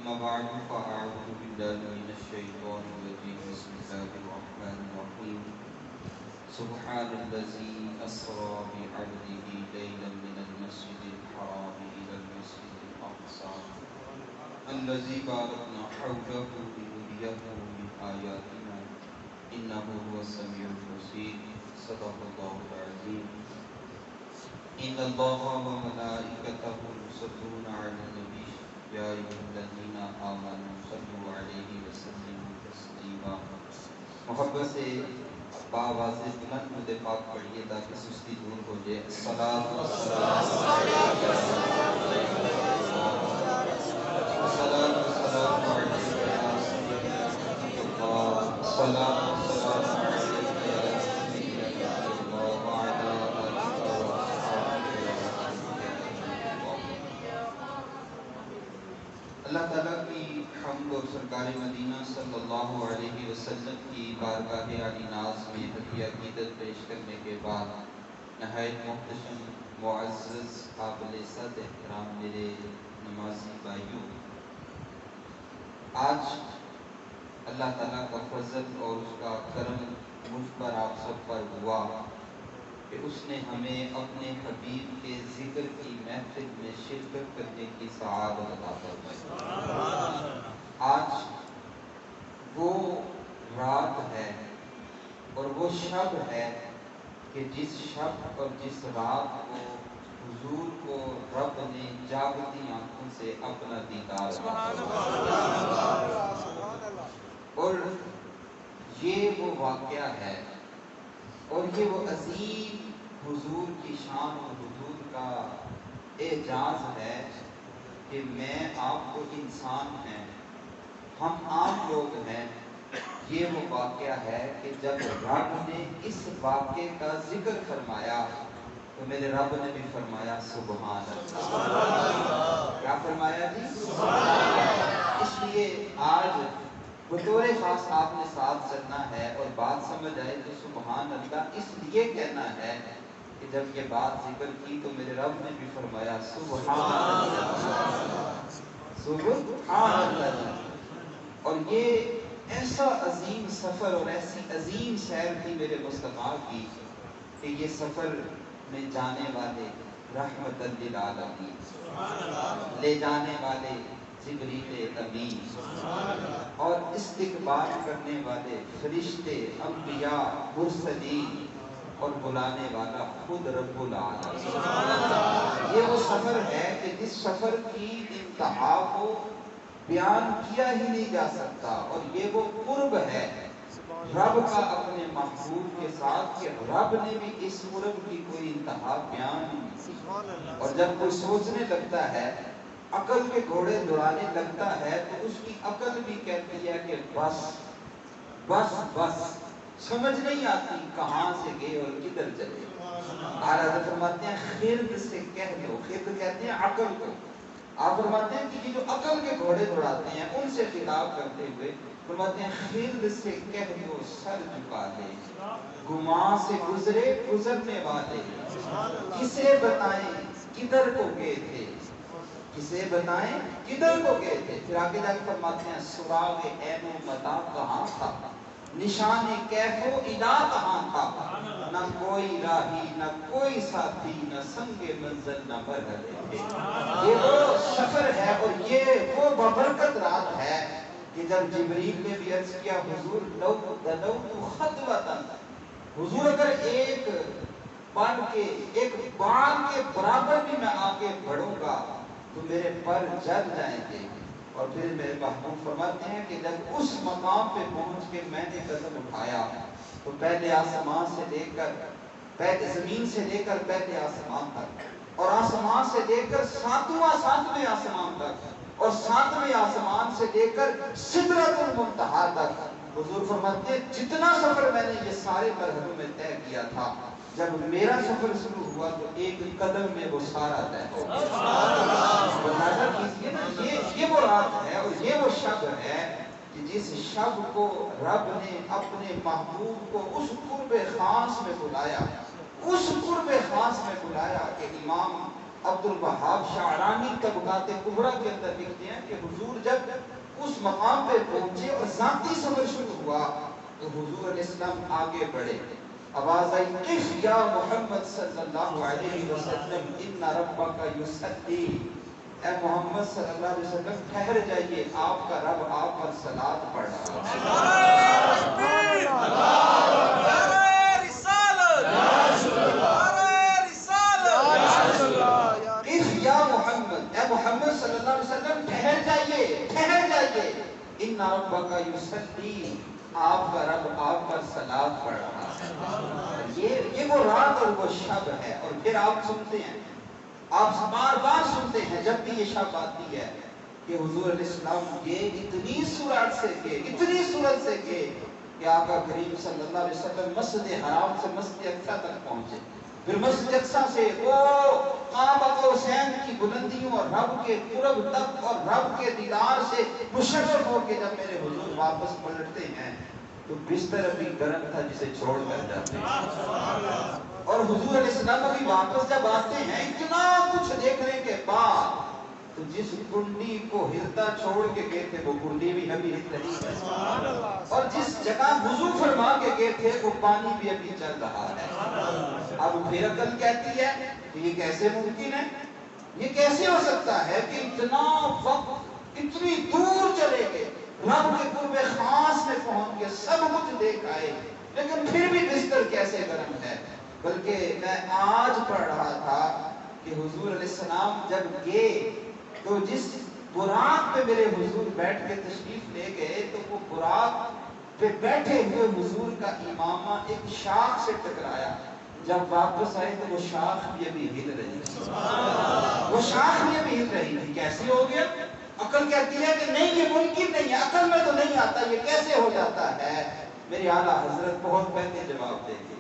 أما بعد فأعوذ بالله من الشيطان الرجيم بسم الله الرحمن الرحيم سبحان الذي أسرى بعبده ليلا من المسجد الحرام إلى المسجد الأقصى الذي باركنا حوله لنريه من آياتنا إنه هو السميع البصير صدق الله العظيم إن الله وملائكته يصلون على النبي يا أيها الذين آمنوا صلوا عليه وسلموا تسليما. محبت سے باواز بلند درود پاک پڑھیے تاکہ سستی دور ہو جائے. الصلاۃ والسلام اللہ تعالیٰ کی حمد اور سرکار مدینہ صلی اللہ علیہ وسلم کی بارگاہ عالی ناز میں حدیہ عقیدت پیش کرنے کے بعد نہایت محتشم معزز قابل عزت احترام میرے نمازی بھائیوں، آج اللہ تعالیٰ کا فضل اور اس کا کرم مجھ پر آپ سب پر ہوا کہ اس نے ہمیں اپنے حبیب کے ذکر کی محفل میں شرکت کرنے کی سعادت عطا فرمائی. آج وہ رات ہے اور وہ شب ہے کہ جس شب اور جس رات کو حضور کو رب نے جاگتی آنکھوں سے اپنا دیدار عطا فرمایا. اور یہ وہ واقعہ ہے اور یہ وہ عظیم حضور کی شان اور حضور کا اعجاز ہے کہ میں آپ کو انسان ہیں، ہم عام لوگ ہیں. یہ وہ واقعہ ہے کہ جب رب نے اس واقعے کا ذکر فرمایا تو میرے رب نے بھی فرمایا سبحان اللہ. کیا فرمایا جی؟ اس لیے آج بطور خاص آپ نے ساتھ چلنا ہے اور بات سمجھ آئے تو سبحان اللہ اس لیے کہنا ہے کہ جب یہ بات ذکر کی تو میرے رب نے بھی فرمایا سبحان اللہ سبحان اللہ. اور یہ ایسا عظیم سفر اور ایسی عظیم سیر تھی میرے مصطفیٰ کی کہ یہ سفر میں جانے والے رحمت للعالمین، لے جانے والے جبریل امین اور استقبال کرنے والے فرشتے انبیاء مرسلین اور بلانے والا خود رب العالمین. یہ وہ سفر ہے کہ جس سفر کی انتہا کو بیان کیا ہی نہیں جا سکتا اور یہ وہ قرب ہے رب کا اپنے محبوب کے ساتھ کہ رب نے بھی اس قرب کی کوئی انتہا بیان نہیں کی. اور جب کوئی سوچنے لگتا ہے، عقل کے گھوڑے دوڑانے لگتا ہے تو اس کی عقل بھی کہتی ہے کہ بس بس بس، سمجھ نہیں آتی کہاں سے گئے اور کدھر چلے. حضرت فرماتے ہیں خرد سے کہہ دو، خرد کہتے ہیں عقل کو. آپ فرماتے ہیں کہ یہ جو عقل کے گھوڑے دوڑاتے ہیں ان سے خطاب کرتے ہوئے فرماتے ہیں خرد سے کہہ دو سر جھکا لے، گمان سے گزرے گزرنے والے، کسے بتائیں کدھر کو گئے تھے، کسے بتائیں کدھر کو گئے تھے. پھر آگے جا کے فرماتے ہیں سراغ عین و متا کہاں تھا، نشان کیف و ادا کہاں تھا، نہ کوئی راہی نہ کوئی ساتھی نہ سنگ منزل نہ مرحلے تھے. یہ وہ سفر ہے اور یہ وہ ببرکت رات ہے کہ جب جبریل نے بھی عرض کیا حضور لو دنوت خطوۃ، حضور اگر ایک بار کے برابر بھی میں آگے بڑھوں گا تو میرے پر جل جائیں گے. اور پھر میرے محبوب فرماتے ہیں کہ جب اس مقام پہ پہنچ کے میں نے قدم اٹھایا تو پہلے آسمان سے لے کر پہلے زمین سے لے کر پہلے آسمان تک اور آسمان سے لے کر ساتویں آسمان تک اور ساتویں آسمان سے لے کر سدرۃ المنتہا تک حضور فرماتے ہیں جتنا سفر میں نے یہ سارے مرحلوں میں طے کیا تھا، جب میرا سفر شروع ہوا تو ایک قدم میں وہ سارا طے ہو گیا. اندازہ کیجیے نا، یہ وہ رات ہے اور یہ وہ شب ہے کہ جس شب کو رب نے اپنے محبوب کو اس قرب خاص میں بلایا، اس قرب خاص میں بلایا کہ امام عبد الوہاب شعرانی طبقات کبریٰ کے اندر لکھتے ہیں کہ حضور جب اس مقام پہ پہنچے اور ذاتی سفر شروع ہوا تو حضور علیہ السلام آگے بڑھے، آواز آئی قف یا محمد صلی اللہ علیہ وسلم ان ربک یصلی، اے محمد صلی اللہ علیہ وسلم ٹھہر جائیے، آپ کا رب آپ پر صلاۃ پڑھ رہا ہے۔ یا محمد، اے محمد صلی اللہ علیہ وسلم ٹھہر جائیے، ٹھہر جائیے، ان ربک یصلی، آپ کا رب آپ پر صلاۃ پڑھ رہا ہے۔ یہ وہ رات اور وہ شب ہے۔ اور پھر آپ سنتے ہیں، آپ بار بار سنتے ہیں جب بھی یہ شب آتی ہے کہ حضور علیہ السلام یہ اتنی سرعت سے گئے، اتنی سرعت سے گئے کہ آقا کریم صلی اللہ علیہ وسلم مسجد حرام سے مسجد اقصیٰ تک پہنچے، پھر مسجد اقصیٰ سے وہ کعبہ حسین کی بلندیوں اور رب کے قرب تک اور رب کے دیدار سے مشرف ہو کے جب میرے حضور واپس پلٹتے ہیں تو بستر ابھی گرم تھا جسے چھوڑ کر جاتے ہیں، اور حضور علیہ السلام ابھی واپس جب آتے ہیں اتنا کچھ دیکھنے کے بعد تو جس کنڈی کو ہلتا چھوڑ کے گئے تھے وہ کنڈی بھی ابھی ہل رہی ہے، اور جس جگہ وضو فرما کے گئے تھے وہ پانی بھی ابھی چل رہا ہے۔ اب پھر عقل کہتی ہے کہ یہ کیسے ممکن ہے، یہ کیسے ہو سکتا ہے کہ اتنا وقت اتنی دور چلے گئے، رب کے قرب خاص میں پہنچ کے سب کچھ دیکھ آئے، لیکن پھر بھی بستر کیسے گرم ہے۔ بلکہ میں آج پڑھ رہا تھا کہ حضور علیہ السلام جب گئے تو جس براق پہ میرے حضور بیٹھ کے تشریف لے گئے تو وہ براق پہ بیٹھے ہوئے حضور کا امامہ ایک شاخ سے ٹکرایا، جب واپس آئے تو وہ شاخ بھی ابھی ہل رہی تھی، وہ شاخ بھی ابھی ہل رہی تھی۔ کیسے ہو گیا؟ عقل کہتی ہے کہ نہیں یہ ممکن نہیں ہے، عقل میں تو نہیں آتا، یہ کیسے ہو جاتا ہے؟ میرے اعلیٰ حضرت بہت پہلے جواب دیں گے۔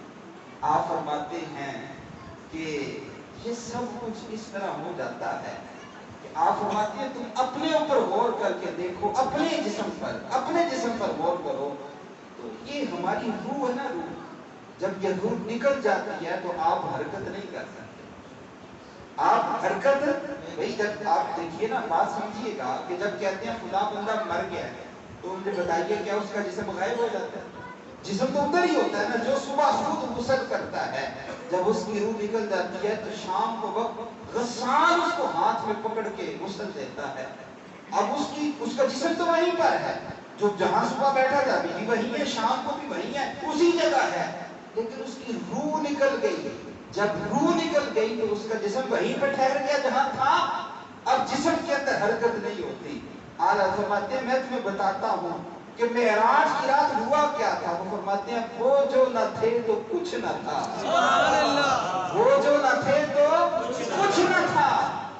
آپ فرماتے ہیں کہ یہ سب کچھ اس طرح ہو جاتا ہے کہ آپ فرماتے ہیں تم اپنے اوپر غور کر کے دیکھو، اپنے جسم پر غور کرو، تو یہ ہماری روح ہے نا، روح جب یہ روح نکل جاتی ہے تو آپ حرکت نہیں کر سکتے، آپ حرکت بھئی جب آپ دیکھیے نا، بات سمجھیے گا کہ جب کہتے ہیں خدا بندہ مر گیا ہے تو مجھے بتائیے کیا اس کا جسم غائب ہو جاتا ہے؟ جسم تو ادھر ہی ہوتا ہے نا، جو صبح خود غسل کرتا ہے جب اس کی روح نکل جاتی ہے تو شام کو وقت غسان اس کو ہاتھ میں پکڑ کے غسل دیتا ہے، اب اس کا جسم تو وہیں پر ہے، جو جہاں صبح بیٹھا تھا بھی وہیں ہے، شام کو بھی وہیں ہے، اسی جگہ ہے، لیکن اس کی روح نکل گئی، جب روح نکل گئی تو اس کا جسم وہیں پہ ٹھہر گیا جہاں تھا، اب جسم کے اندر حرکت نہیں ہوتی۔ اعلیٰ فرماتے ہیں میں تمہیں بتاتا ہوں کہ معراج کی رات ہوا کیا تھا۔ وہ فرماتے ہیں وہ جو نہ تھے تو کچھ نہ تھا، وہ جو نہ تھے تو کچھ نہ تھا،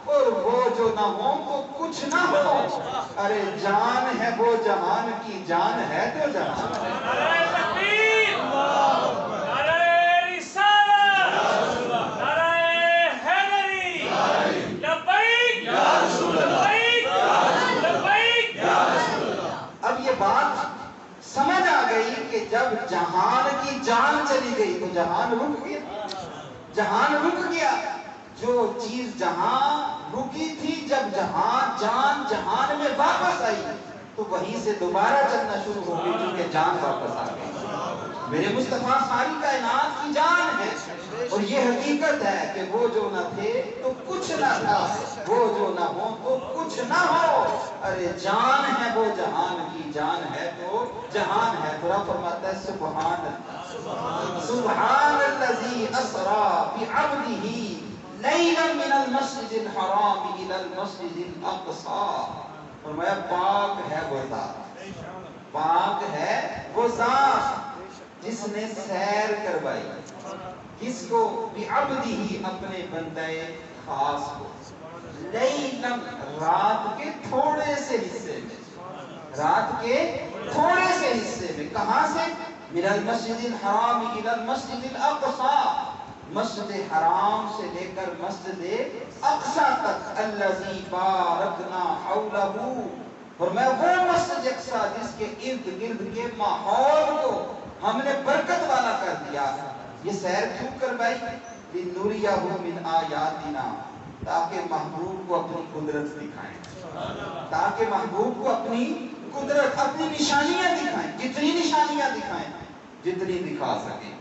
اور وہ جو نہ ہو تو کچھ نہ ہو، ارے جان ہے وہ جہان کی جان ہے تو جہان۔ بات سمجھ آ گئی کہ جب جہان کی جان چلی گئی تو جہان رک گیا، جہان رک گیا، جو چیز جہاں رکی تھی جب جہان میں واپس آئی تو وہیں سے دوبارہ چلنا شروع ہو گئی کیونکہ جان واپس آ گئی۔ میرے مصطفیٰ ساری کائنات کی جان ہے، اور یہ حقیقت ہے کہ وہ جو نہ تھے تو کچھ نہ تھا، وہ جو نہ ہو تو کچھ نہ ہو، ارے جان ہے وہ جہان کی جان ہے تو جہان ہے۔ تو رب فرماتا ہے سبحان اللہ، سبحان الذی اسری بعبدہ لیلا من المسجد الحرام الی المسجد الاقصی۔ فرمایا پاک ہے وہ ذات، پاک ہے وہ ذات جس نے سیر کروائی، کس کو؟ بعبدہ، اپنے بندے خاص کو، لیلم، رات کے تھوڑے سے حصے میں، رات کے تھوڑے سے حصے میں، کہاں سے؟ من المسجد الحرام الی المسجد الاقصی، مسجد حرام سے لے کر مسجد اقصی تک، الذی بارکنا حولہ، فرمایا وہ مسجد اقصی جس کے ارد گرد کے ماحول کو ہم نے برکت والا کر دیا۔ یہ سیر کیوں کروائی؟ لِنُرِيَهُ مِنْ آیاتنا، تاکہ محبوب کو اپنی قدرت دکھائیں، تاکہ محبوب کو اپنی قدرت، اپنی نشانیاں دکھائیں، جتنی نشانیاں دکھائیں، جتنی دکھا سکیں،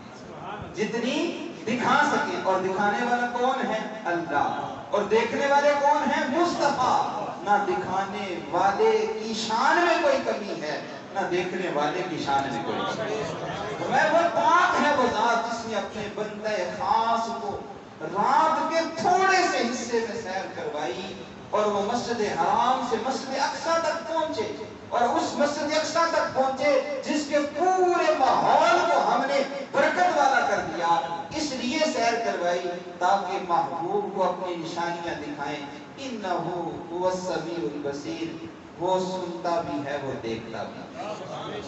جتنی دکھا سکیں۔ اور دکھانے والا کون ہے؟ اللہ۔ اور دیکھنے والے کون ہیں؟ مصطفیٰ۔ نہ دکھانے والے کی شان میں کوئی کمی ہے، نہ دیکھنے والے کی شان میں کوئی کمی ہے۔ میں وہ پاک ہے وہ ذات جس نے اپنے بندہ خاص کو رات کے تھوڑے سے حصے میں سیر کروائی، اور وہ مسجد حرام سے مسجد اقصیٰ تک پہنچے، اور اس مسجد اقصیٰ تک پہنچے جس کے پورے ماحول کو ہم نے برکت والا کر دیا، اس لیے سیر کروائی تاکہ محبوب کو اپنی نشانیاں دکھائیں۔ انہو هو السمیع البصیر، وہ سنتا بھی ہے، وہ دیکھتا بھی۔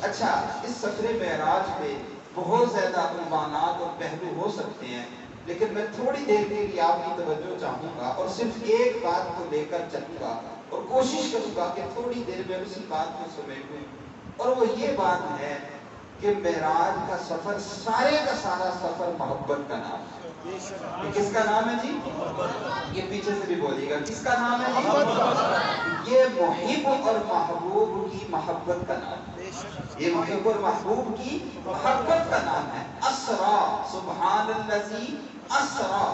اچھا، اس سفر معراج پہ بہت زیادہ عنوانات اور پہلو ہو سکتے ہیں، لیکن میں تھوڑی دیر کے لیے آپ کی توجہ چاہوں گا اور صرف ایک بات کو لے کر چلوں گا، اور کوشش کروں گا کہ تھوڑی دیر میں اسی بات کو سمیٹوں، اور وہ یہ بات ہے کہ معراج کا سفر سارے کا سارا سفر محبت کا نام ہے۔ یہ کس کا نام ہے جی؟ یہ پیچھے سے بھی بولیے گا، کس کا نام ہے جی؟ یہ محب اور محبوب کی محبت کا نام ہے، یہ محب اور محبوب کی محبت کا نام ہے۔ اسرا، سبحان الذی اسرا۔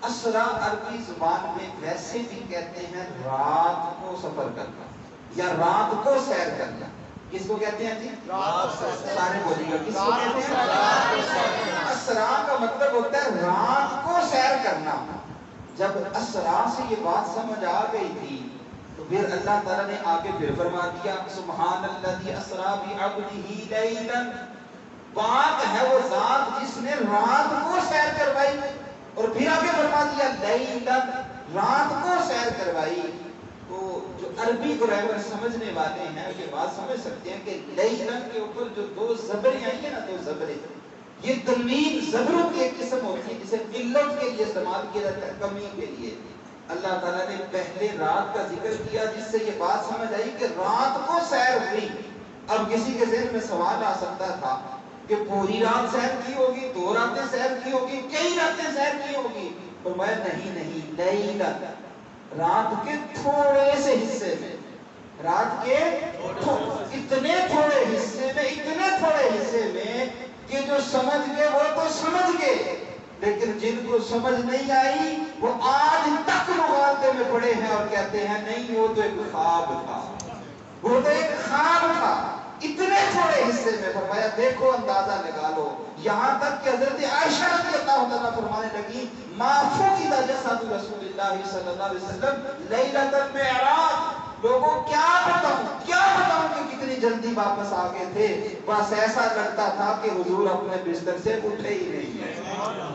اسرا عربی زبان میں ویسے بھی کہتے ہیں رات کو سفر کرنا یا رات کو سیر کرنا۔ کس کو کہتے ہیں جی؟ سارے بولیے گا، کس کو کہتے ہیں؟ اسرا کا مطلب ہوتا ہے رات کو سیر کرنا۔ جب اسرا سے یہ بات سمجھ آ گئی تھی تو پھر اللہ تعالیٰ نے آگے پھر فرما دیا، سبحان الذی اسرا بعبدہ لیلا، پاک ہے وہ ذات جس نے رات کو سیر کروائی، اور پھر آگے فرما دیا لیلا، رات کو سیر کروائی۔ تو جو عربی گرامر سمجھنے والے ہیں یہ بات سمجھ سکتے ہیں کہ لیلا کے اوپر جو دو زبریں آئی ہیں نا، دو زبریں، یہ تنوین زبروں کی ایک قسم ہوتی ہے جسے قلت کے لیے استعمال کیا جاتا ہے، کمی کے لیے۔ اللہ تعالیٰ نے پہلے رات کا ذکر کیا جس سے یہ بات سمجھ آئی کہ رات کو سیر ہوئی۔ اب کسی کے ذہن میں سوال آ سکتا تھا کہ پوری رات سیر کی ہوگی، 2 راتیں سیر کی ہوگی، کئی راتیں سیر کی ہوگی۔ فرمایا نہیں، لیلا، رات کے تھوڑے سے حصے میں، رات کے اتنے تھوڑے حصے میں، اتنے تھوڑے حصے میں کہ جو سمجھ گئے وہ تو سمجھ گئے، لیکن جن کو سمجھ نہیں آئی وہ آج تک مغالطے میں پڑے ہیں اور کہتے ہیں نہیں وہ تو ایک خواب تھا، وہ تو ایک خواب تھا۔ اتنے تھوڑے حصے میں فرمایا دیکھو اندازہ لگا لو، یہاں تک کہ حضرت عائشہ رضی اللہ عنہا فرمانے لگی ما فقد جسد رسول اللہ صلی اللہ علیہ وسلم لیلۃ المعراج، لوگوں کیا بتاؤں کہ کتنی جلدی واپس آ گئے تھے، بس ایسا لگتا تھا کہ حضور اپنے بستر سے اٹھے ہی نہیں ہیں،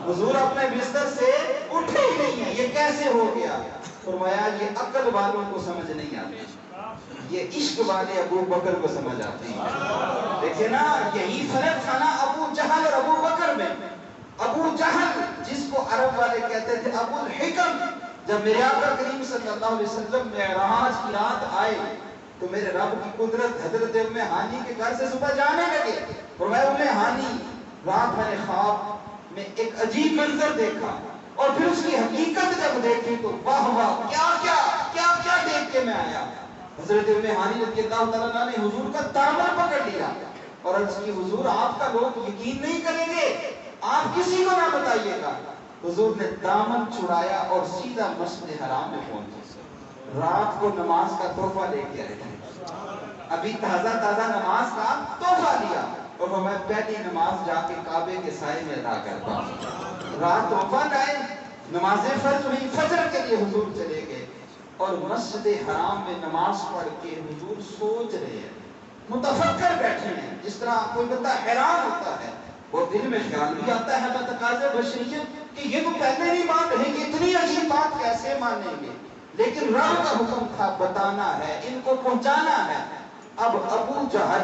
حضور اپنے بستر سے اٹھے ہی نہیں ہیں، یہ کیسے ہو گیا؟ فرمایا یہ عقل والوں کو سمجھ نہیں آتی، یہ عشق والے ابو بکر کو سمجھ آتی ہے۔ دیکھیں نا، یہی فرق تھا نا ابو جہل اور ابو بکر میں۔ ابو جہل جس کو عرب والے کہتے تھے ابو الحکم، جب میرے آقا کریم صلی اللہ علیہ وسلم معراج کی رات آئے تو میرے رب کی قدرت حضرت ام ہانی کے گھر سے صبح جانے لگے، فرمایا ام ہانی رات میں نے خواب میں ایک عجیب منظر دیکھا، اور پھر اس کی حقیقت جب دیکھی تو واہ واہ کیا دیکھ کے میں آیا۔ حضرت ام ہانی رضی اللہ تعالیٰ نے حضور کا دامن پکڑ لیا اور عرض کی حضور آپ کا لوگ یقین نہیں کریں گے، آپ کسی کو نہ بتائیے گا۔ حضور نے دامن چھڑایا اور سیدھا مسجد حرام میں پہنچے، رات کو نماز کا تحفہ لے کے آئے تھے، ابھی تازہ نماز کا تحفہ لیا، اور میں پہلی نماز جا کے کعبے کے سائے میں ادا کرتا ہوں۔ رات تحفہ لائے، نمازیں فرض ہوئی، فجر کے لیے حضور چلے گئے، اور مسجد حرام میں نماز پڑھ کے حضور سوچ رہے ہیں، متفکر بیٹھے ہیں، جس طرح کوئی بندہ حیران ہوتا ہے اور دل میں خیال بھی آتا ہے بتقاضے بشریت کہ یہ تو پہلے نہیں مان رہے کہ اتنی عجیب بات کیسے مانیں گے، لیکن رب کا حکم تھا بتانا ہے، ان کو پہنچانا ہے۔ اب ابو جہل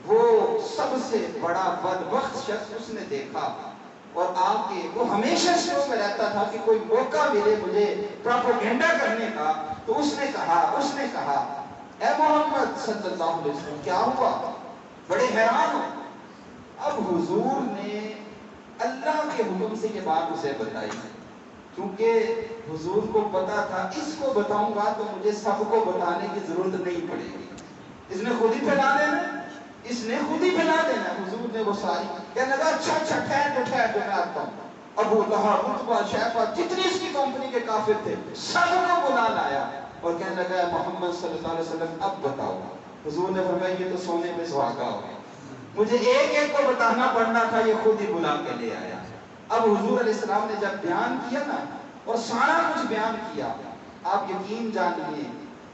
وہ سب سے بڑا بدبخت شخص اس نے دیکھا، اور آپ کے وہ ہمیشہ شروع میں رہتا تھا کہ کوئی موقع ملے مجھے پروپیگنڈا کرنے کا، تو اس نے کہا اے محمد صلی اللہ علیہ وسلم کیا ہوا؟ بڑے حیران ہو۔ اب حضور نے اللہ کے حکم سے یہ بات اسے بتائی، کیونکہ حضور کو پتا تھا اس کو بتاؤں گا تو مجھے سب کو بتانے کی ضرورت نہیں پڑے گی، اس نے خود ہی پھیلا دینا، اس نے خود ہی پھیلا دینا۔ حضور نے وہ ساری کہنے لگا اچھا ٹھہر جو میں آتا ہوں۔ ابو لہب، عتبہ، شیبہ، جتنی اس کی کمپنی کے کافر تھے سب کو بلا لایا اور کہنے لگا محمد صلی اللہ علیہ وسلم اب بتاؤ۔ حضور نے فرمایا یہ تو سونے پہ سہاگا ہو گیا، مجھے ایک ایک کو بتانا پڑنا تھا، یہ خود ہی بلا کے لے آیا۔ اب حضور علیہ السلام نے جب بیان کیا نا اور سارا کچھ بیان کیا، آپ یقین جانیے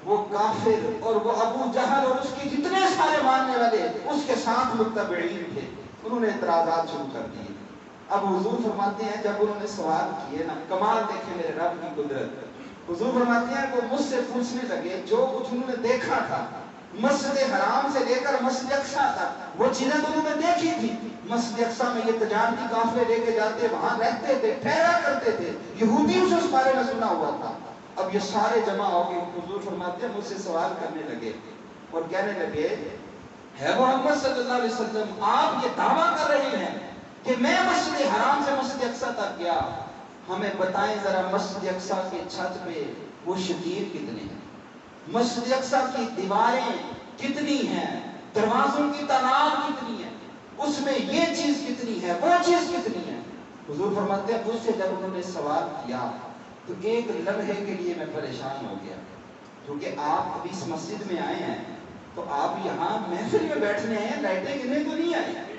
وہ کافر اور وہ ابو جہل اور اس کے جتنے سارے ماننے والے اس کے ساتھ متبعین تھے، انہوں نے اعتراضات شروع کر دیے۔ اب حضور فرماتے ہیں جب انہوں نے سوال کیے نا، کمال دیکھیں میرے رب کی قدرت، حضور فرماتے ہیں وہ مجھ سے پوچھنے لگے جو کچھ انہوں نے دیکھا تھا، مسجد حرام سے لے کر مسجد اقصی تک وہ چیزیں تو انہوں نے دیکھی تھی۔ مسجد اقصی میں یہ تجارتی قافلے لے کے جاتے، وہاں رہتے تھے، ٹھہرا کرتے تھے، یہودیوں سے اس بارے میں سنا ہوا تھا۔ اب یہ سارے جمع ہو کے حضور فرماتے ہیں مجھ سے سوال کرنے لگے اور کہنے لگے ہے محمد صلی اللہ علیہ وسلم آپ یہ دعویٰ کر رہے ہیں کہ میں مسجد حرام سے مسجد اقصی تک گیا، ہمیں بتائیں ذرا مسجد اقصی کی چھت پہ وہ شتیر کتنے ہیں، مسجد اقصی کی دیواریں کتنی ہیں، دروازوں کی تعداد کتنی ہے، اس میں یہ چیز کتنی ہے، وہ چیز کتنی ہے۔ حضور فرماتے ہیں مجھ سے جب انہوں نے سوال کیا تو ایک لمحے کے لیے میں پریشان ہو گیا، کیونکہ آپ ابھی اس مسجد میں آئے ہیں تو آپ یہاں محفل میں بیٹھنے ہیں، لائٹیں گرنے تو نہیں آئے،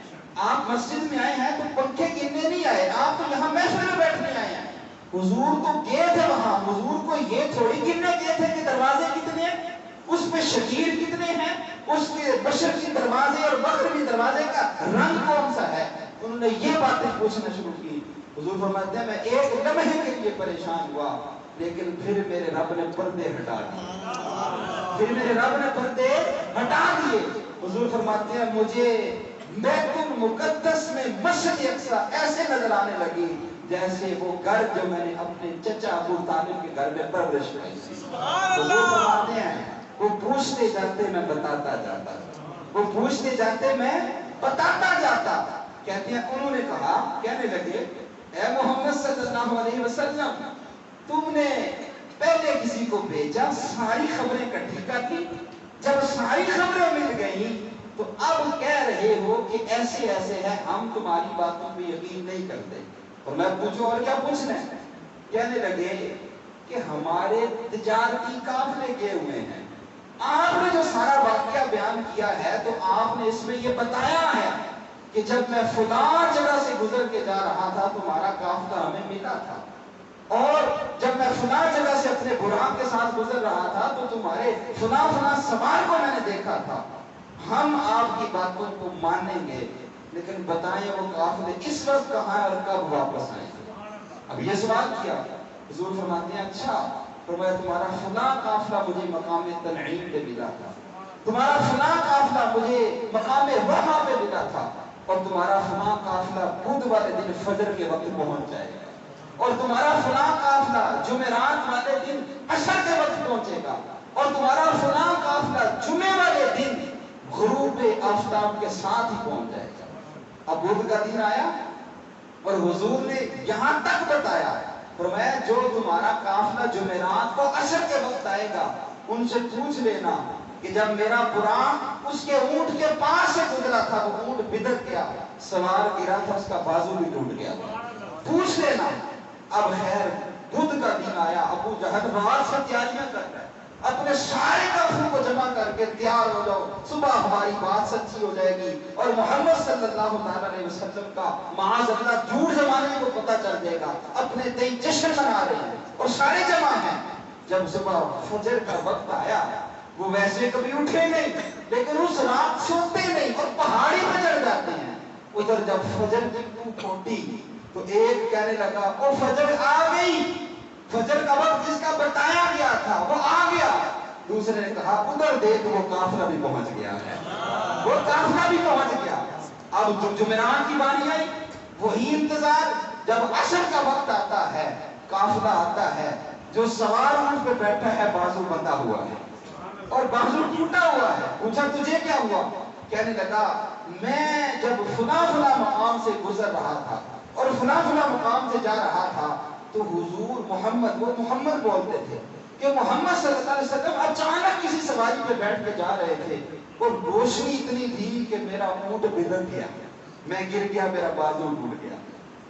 آپ مسجد میں آئے ہیں تو پنکھے گرنے نہیں آئے، آپ تو یہاں محفل میں بیٹھنے آئے ہیں۔ حضور تو گئے تھے وہاں، حضور کو یہ تھوڑی گرنے گئے تھے کہ دروازے کتنے ہیں، اس پہ شکیر کتنے ہیں، اس کے مشرقی دروازے اور مغربی دروازے کا رنگ کون سا ہے، انہوں نے یہ باتیں پوچھنا شروع کی۔ حضور فرماتے ہیں میں ایک لمحے کے لیے پریشان ہوا، لیکن پھر میرے رب نے پردے ہٹا دیے، پھر میرے رب نے پردے ہٹا دیے۔ حضور فرماتے ہیں مجھے بیت المقدس میں مسجد اقصی ایسے نظر آنے لگی جیسے وہ گھر جو میں نے اپنے چچا ابو طالب کے گھر میں پرورش پائی تھی۔ حضور فرماتے ہیں وہ پوچھتے جاتے میں بتاتا جاتا، وہ پوچھتے جاتے میں بتاتا جاتا۔ کہتے ہیں انہوں نے کہا، کہنے لگے اے محمد صلی اللہ علیہ وسلم تم نے پہلے کسی کو بھیجا، ساری خبریں اکٹھی کر لی، جب ساری خبریں مل گئیں تو اب کہہ رہے ہو کہ ایسے ایسے ہیں، ہم تمہاری باتوں پہ یقین نہیں کرتے۔ اور میں پوچھوں اور کیا پوچھنا ہے؟ کہنے لگے کہ ہمارے تجارتی قافلے گئے ہوئے ہیں، آپ نے جو سارا واقعہ بیان کیا ہے تو آپ نے اس میں یہ بتایا ہے کہ جب میں فلاں جگہ سے گزر کے جا رہا تھا تمہارا قافلہ ہمیں ملا تھا، اور جب میں فلاں جگہ سے اپنے براق کے ساتھ گزر رہا تھا تو تمہارے فلاں سوار کو میں نے دیکھا تھا، ہم آپ کی باتوں کو مانیں گے، لیکن بتائیں وہ قافلے اس وقت کہاں ہے اور کب واپس آئیں گے۔ اب یہ سوال کیا، حضور فرماتے ہیں اچھا، فرمایا تمہارا فلاں قافلہ مجھے مقام تنعیم پہ ملا تھا، تمہارا فلاں قافلہ مجھے مقام رحا پہ ملا تھا، اور تمہارا فلاں قافلہ بدھ والے دن فجر کے وقت پہنچ جائے گا، اور تمہارا فلاں قافلہ جمعرات والے دن عصر کے وقت پہنچے گا، اور تمہارا فلاں قافلہ جمعے والے دن غروب آفتاب کے ساتھ ہی پہنچ جائے گا۔ اب بدھ کا دن آیا اور حضور نے یہاں تک بتایا، فرمایا جو تمہارا قافلہ جمعرات کو عصر کے وقت آئے گا ان سے پوچھ لینا کہ جب میرا براق اس کے اونٹ کے پاس سے گزرا تھا وہ اونٹ بدک گیا، سوار گرا تھا، اس کا بازو بھی ٹوٹ گیا تھا، پوچھ لینا۔ اب خیر بدھ کا دن آیا، ابو جہل رات سے تیاریاں کر رہا ہے، اپنے سارے کافروں کو جمع کر کے تیار ہو جاؤ، صبح ہماری بات سچی ہو جائے گی اور محمد صلی اللہ علیہ وسلم کا معاذ اللہ جھوٹ زمانے کو پتہ چل جائے گا، اپنے دن جشن منا رہے ہیں اور سارے جمع ہیں۔ جب صبح فجر کا وقت آیا وہ ویسے کبھی اٹھے نہیں لیکن اس رات سوتے نہیں اور پہاڑی پہ چڑھ جاتے ہیں۔ ادھر جب فجر کی تو پھوٹی تو ایک کہنے لگا او فجر آ گئی، فجر کا وقت جس کا بتایا گیا تھا وہ آ گیا۔ دوسرے نے کہا ادھر دیکھ وہ قافلہ بھی پہنچ گیا ہے، وہ قافلہ بھی پہنچ گیا۔ اب جو جمعرات کی باری آئی وہی انتظار، جب عصر کا وقت آتا ہے قافلہ آتا ہے، جو سوار اونٹ پہ بیٹھا ہے بازو بندھا ہوا ہے اور بازو ٹوٹا ہوا ہے۔ پوچھا تجھے کیا ہوا؟ کہنے لگا میں جب فلاں مقام سے گزر رہا تھا اور فلاں مقام سے جا رہا تھا تو حضور محمد، وہ محمد بولتے تھے کہ محمد صلی اللہ علیہ وسلم اچانک کسی سواری پہ بیٹھ کے جا رہے تھے اور روشنی اتنی تھی کہ میرا اونٹ بلند گیا، میں گر گیا، میرا بازو ٹوٹ گیا.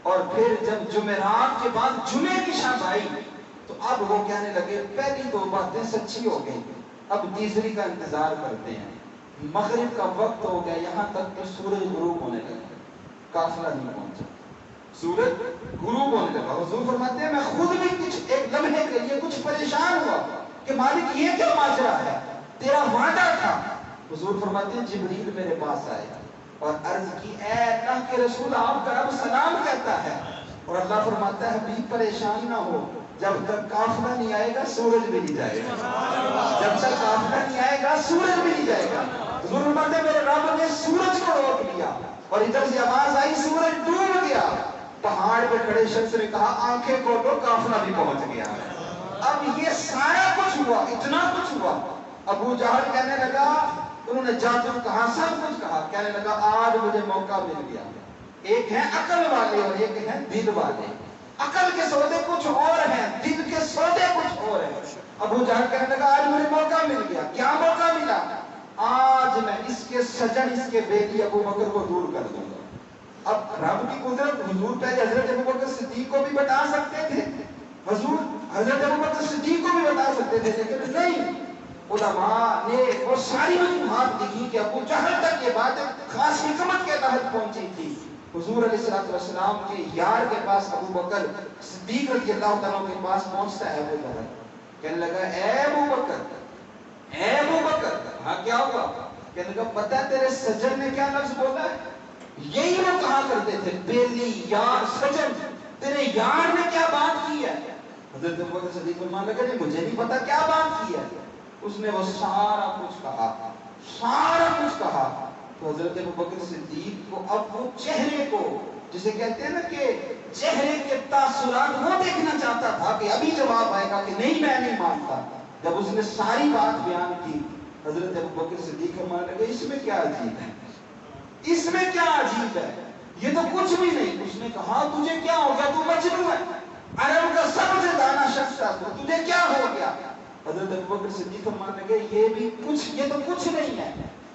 اور پھر جب جمعرات کے بعد جمعے کی شام آئی تو اب وہ کہنے لگے پہلی 2 باتیں سچی ہو گئی، اب تیسری کا انتظار کرتے ہیں. مغرب کا وقت ہو گیا، یہاں تک کہ سورج غروب ہونے لگا، قافلہ نہیں پہنچا، سورج غروب ہونے لگا. حضور فرماتے ہیں میں خود بھی کچھ ایک لمحے کے لیے کچھ پریشان ہوا کہ مالک یہ کیا ماجرا ہے، تیرا وعدہ تھا. حضور فرماتے ہیں جبریل میرے پاس آئے اور عرض کی اے اللہ کے رسول آپ کا رب سلام کہتا ہے. اور اللہ فرماتا ہے بھی پریشان نہ ہو، جب تک قافلہ نہیں آئے گا سورج بھی نہیں جائے گا، جب تک قافلہ نہیں آئے گا سورج بھی نہیں جائے گا. حضور فرماتے ہیں میرے رب نے سورج کو روک لیا اور ادھر سے آواز آئی سورج ڈوب گیا. پہاڑ پہ کھڑے شخص نے کہا آنکھیں کھولو قافلہ بھی پہنچ گیا. اب یہ سارا کچھ ہوا، اتنا کچھ ہوا. ابو جہل کہنے لگا، انہوں نے جادو کہا، سب کچھ کہا، کہنے لگا آج مجھے موقع مل گیا. ایک ہے عقل والے اور ایک ہے دل والے. عقل کے سودے کچھ اور ہیں، دل کے سودے کچھ اور ہیں. ابو جہل کہنے لگا آج مجھے موقع مل گیا. کیا موقع ملا؟ آج میں اس کے سجن، اس کے بیٹی ابو بکر کو دور کر دوں گا. اب رب کی قدرت، حضور پہلے حضرت ابو بکر صدیق کو بھی بتا سکتے تھے، حضور حضرت ابو بکر صدیق کو بھی بتا سکتے تھے، لیکن نہیں. علماء نے وہ ساری وجوہات لکھی کہ ابو جہل تک یہ بات خاص حکمت کے تحت پہنچی تھی. حضور علیہ السلام کے یار کے پاس ابو بکر صدیق رضی اللہ تعالیٰ کے پاس پہنچتا ہے. ابو جہل کہنے لگا اے ابو بکر، اے ابو بکر. ہاں کیا ہوا؟ کہنے لگا پتہ ہے تیرے سجن نے کیا لفظ بولا ہے؟ یہی وہ کہا کرتے تھے بیلی، یار، سجن. تیرے یار نے کیا بات کی ہے؟ حضرت ابو بکر صدیق فرمانے لگا نہیں مجھے نہیں پتا کیا بات کی ہے. اس نے وہ سارا کچھ کہا، سارا کچھ کہا. تو حضرت ابو بکر صدیق کو اب وہ چہرے کو، جسے کہتے ہیں نا کہ چہرے کے تاثرات، وہ دیکھنا چاہتا تھا کہ ابھی جواب آئے گا کہ نہیں میں نہیں مانتا. جب اس نے ساری بات بیان کی حضرت ابو بکر صدیق فرمانے لگے اس میں کیا عجیب ہے، اس میں کیا عجیب ہے، یہ تو کچھ بھی نہیں. اس نے کہا تجھے کیا ہو گیا، تو مجنون ہے، عرب کا سب سے دانا شخص تھا، تجھے کیا ہو گیا؟ حضرت ابو بکر صدیق فرمانے لگے یہ تو کچھ نہیں ہے.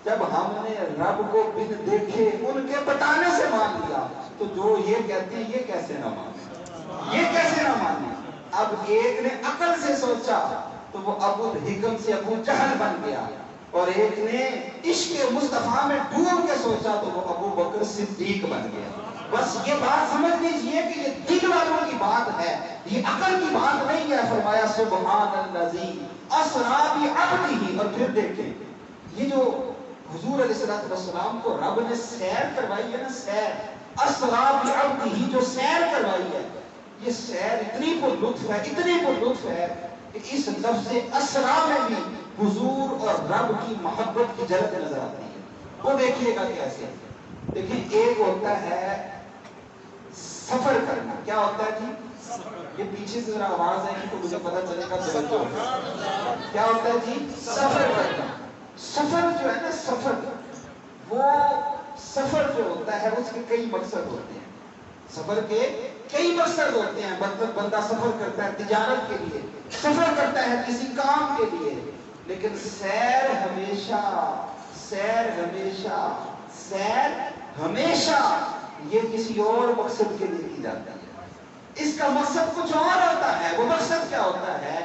جب ہم نے رب کو بن دیکھے ان کے بتانے سے مان لیا تو جو یہ کہتے ہیں یہ کیسے نہ مانے، یہ کیسے نہ مانے. اب ایک نے عقل سے سوچا تو وہ ابو حکم سے ابو جہل بن گیا، اور ایک نے عشق مصطفیٰ میں ڈوب کے سوچا تو وہ ابو بکر صدیق بن گیا. بس یہ بات سمجھ لیجئے کہ یہ دل والوں کی بات ہے، یہ عقل کی بات نہیں ہے. فرمایا سبحان الذی اسریٰ بعبدہ. اور پھر دیکھیں یہ جو حضور علیہ السلام کو رب نے سیر کروائی ہے نا، سیر اسریٰ بعبدہ، جو سیر کروائی ہے، یہ سیر اتنی پر لطف ہے، اتنی پر لطف ہے کہ اس لفظ اسریٰ میں بھی حضور اور رب کی محبت کی جھلک نظر آتی ہے. وہ دیکھیے گا کیسے. دیکھیں ایک ہوتا ہے سفر کرنا. کیا ہوتا ہے جی؟ یہ پیچھے سے ذرا آواز آئے گی تو مجھے پتا چلے گا توجہ. کیا ہوتا ہے جی؟ سفر کرنا. سفر جو ہے نا، سفر، وہ سفر جو ہوتا ہے اس کے کئی مقصد ہوتے ہیں. سفر کے کئی مقصد ہوتے ہیں. بندہ سفر کرتا ہے تجارت کے لیے، سفر کرتا ہے کسی کام کے لیے، لیکن سیر ہمیشہ، سیر ہمیشہ، سیر ہمیشہ یہ کسی اور مقصد کے لیے کی جاتی ہے. اس کا مقصد کچھ اور ہوتا ہے. وہ مقصد کیا ہوتا ہے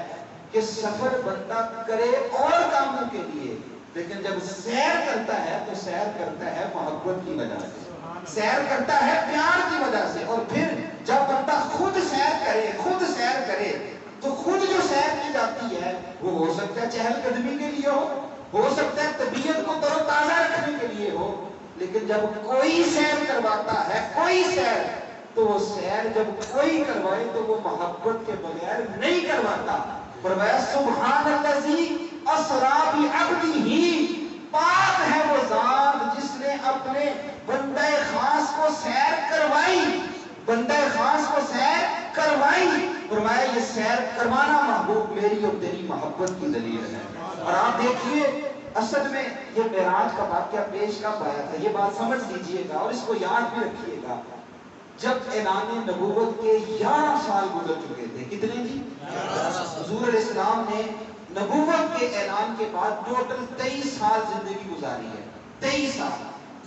کہ سفر بندہ کرے اور کاموں کے لیے، لیکن جب سیر کرتا ہے تو سیر کرتا ہے محبت کی وجہ سے، سیر کرتا ہے پیار کی وجہ سے. اور پھر جب بندہ خود سیر کرے، خود سیر کرے تو خود جو سیر کی جاتی ہے وہ ہو سکتا ہے چہل قدمی کے لیے ہو سکتا ہے طبیعت کو تر و تازہ رکھنے کے لیے ہو. لیکن جب کوئی سیر کرواتا ہے، کوئی سیر، تو وہ سیر جب کوئی کروائے تو وہ محبت کے بغیر نہیں کرواتا. فرمایا سبحان الذی اسریٰ بعبدہ، پاک ہے وہ ذات جس نے اپنے بندہ خاص کو سیر کروائی، بندہ خاص کو سیر کروائی. فرمایا یہ سیر کروانا محبوب میری اور تیری محبت کی دلیل ہے. اور آپ دیکھیے اصل میں یہ معراج کا واقعہ پیش کب آیا تھا، یہ بات سمجھ لیجئے گا اور اس کو یاد بھی رکھیے گا. جب اعلان نبوت کے 11 سال گزر چکے تھے. کتنے جی؟ حضور علیہ السلام نے نبوت کے اعلان کے بعد ٹوٹل 23 سال زندگی گزاری ہے. 23 سال.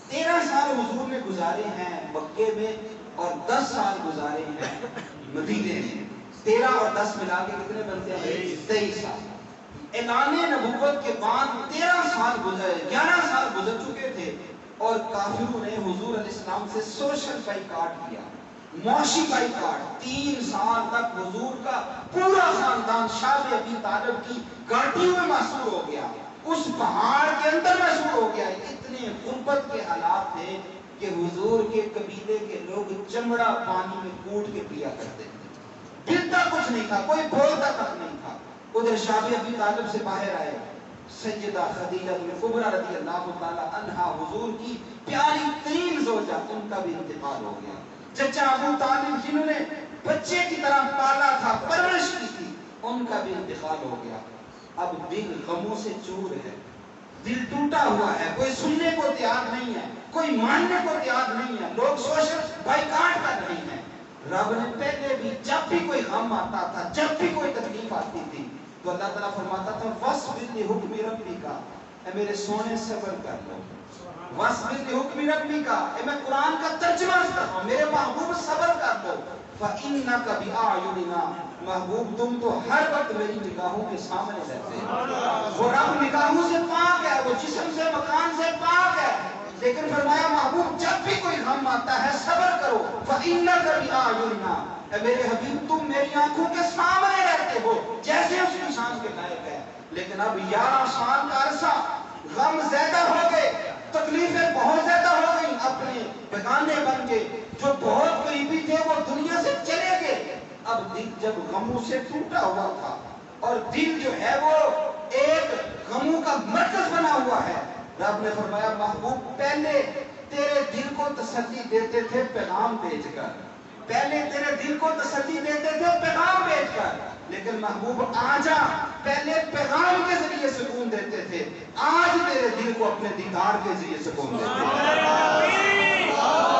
13 سال حضور نے گزارے ہیں مکے میں اور 10 سال گزارے ہیں مدینے میں. 13 اور 10 ملا کے کتنے بنتے ہیں؟ 23 سال. اعلان نبوت کے بعد 11 سال گزر چکے تھے اور کافروں نے حضور علیہ السلام سے سوشل بائیکاٹ کیا، معاشی بائیکاٹ. 3 سال تک حضور کا پورا خاندان شاہ ابی طالب کی گھاٹیوں میں محصور ہو گیا، اس پہاڑ کے اندر محصور ہو گیا. اتنے غربت کے حالات تھے کہ حضور کے قبیلے کے لوگ چمڑا پانی میں کوٹ کے پیا کرتے تھے. ملتا کچھ نہیں تھا، کوئی بولتا تک نہیں تھا. ادھر شاہ ابی طالب سے باہر آئے سیدہ خدیجہ کبریٰ رضی اللہ تعالی عنہا، حضور کی پیاری ترین زوجہ، ان کا بھی انتقال ہو گیا. چچا ابو طالب جنہوں نے بچے کی طرح پالا تھا، پرورش کی تھی، ان کا بھی انتقال ہو گیا. اب دل غموں سے چور ہے، دل ٹوٹا ہوا ہے، کوئی سننے کو تیار نہیں ہے، کوئی ماننے کو تیار نہیں ہے، لوگ سوشل بائیکاٹ کر رہے ہیں. رب نے پہلے بھی جب بھی کوئی غم آتا تھا، جب بھی کوئی تکلیف آتی تھی تو اللہ تعالیٰ فرماتا تھا وَاصْبِرْ لِحُکْمِ رَبِّکَ، اے میرے سونے صبر کر لو. وَاصْبِرْ لِحُکْمِ رَبِّکَ، اے میں قرآن کا ترجمہ کر رہا ہوں، میرے محبوب صبر کر لو. فَإِنَّكَ بِأَعْيُنِنَا، محبوب تم تو ہر وقت میری نگاہوں کے سامنے رہتے ہیں. وہ رب نگاہوں سے پاک ہے، وہ جسم سے مکان سے پاک ہے، لیکن فرمایا محبوب جب بھی کوئی غم آتا ہے صبر کرو. فَإِنَّكَ بِأَعْيُنِنَا، اے میرے حبیب تم میری آنکھوں کے سامنے رہتے ہو جیسے اس انسان کے لائق ہے. لیکن اب 11 سال کا عرصہ غم زیادہ ہو گئے، تکلیفیں بہت زیادہ ہو گئی، اپنے بیگانے بن گئے. جو بہت قریبی تھے وہ دنیا سے چلے گئے. اب دل جب غموں سے ٹوٹا ہوا تھا اور دل جو ہے وہ ایک غموں کا مرکز بنا ہوا ہے، رب نے فرمایا محبوب پہلے تیرے دل کو تسلی دیتے تھے پیغام بھیج کر، پہلے تیرے دل کو تسلی دیتے تھے پیغام بھیج کر، لیکن محبوب آجا پہلے پیغام کے ذریعے سکون دیتے تھے، آج تیرے دل کو اپنے دیدار کے ذریعے سکون دیتے ہیں.